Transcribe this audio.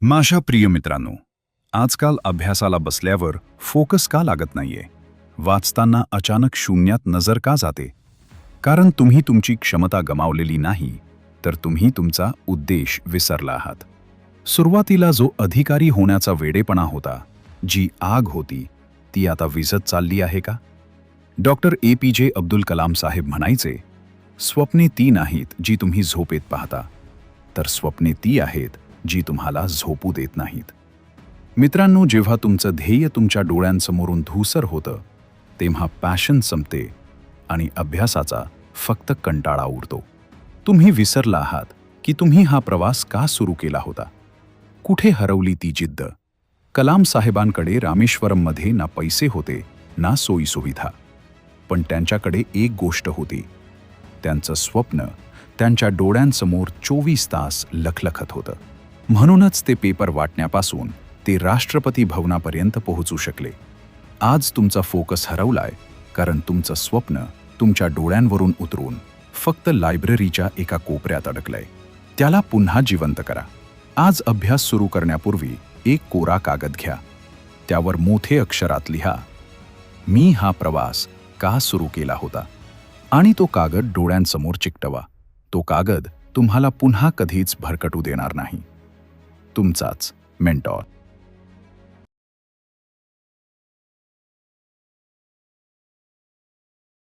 माझ्या प्रिय मित्रांनो, आजकाल अभ्यासाला बसल्यावर फोकस का लागत नाहीये? वाचताना अचानक शून्यात नजर का जाते? कारण तुम्ही तुमची क्षमता गमावलेली नाही, तर तुम्ही तुमचा उद्देश विसरला आहात. सुरुवातीला जो अधिकारी होण्याचा वेडेपणा होता, जी आग होती, ती आता विझत चालली आहे का? डॉक्टर APJ अब्दुल कलाम साहेब म्हणायचे, स्वप्ने ती नाहीत जी तुम्ही झोपेत पाहता, तर स्वप्ने ती आहेत जी तुम्हाला झोपू देत नाहीत. मित्रांनो, जेव्हा तुमचं ध्येय तुमच्या डोळ्यांसमोरून धूसर होतं, तेव्हा पॅशन संपते आणि अभ्यासाचा फक्त कंटाळा उरतो. तुम्ही विसरला आहात की तुम्ही हा प्रवास का सुरू केला होता. कुठे हरवली ती जिद्द? कलाम साहेबांकडे रामेश्वरममध्ये ना पैसे होते ना सोयीसुविधा, पण त्यांच्याकडे एक गोष्ट होती. त्यांचं स्वप्न त्यांच्या डोळ्यांसमोर 24 तास लखलखत होतं. म्हणूनच ते पेपर वाटण्यापासून ते राष्ट्रपती भवनापर्यंत पोहोचू शकले. आज तुमचा फोकस हरवलाय कारण तुमचं स्वप्न तुमच्या डोळ्यांवरून उतरून फक्त लायब्ररीच्या एका कोपऱ्यात अडकलंय. त्याला पुन्हा जिवंत करा. आज अभ्यास सुरू करण्यापूर्वी एक कोरा कागद घ्या. त्यावर मोठे अक्षरात लिहा, मी हा प्रवास का सुरू केला होता, आणि तो कागद डोळ्यांसमोर चिकटवा. तो कागद तुम्हाला पुन्हा कधीच भरकटू देणार नाही. तुमचाच मेंटॉर.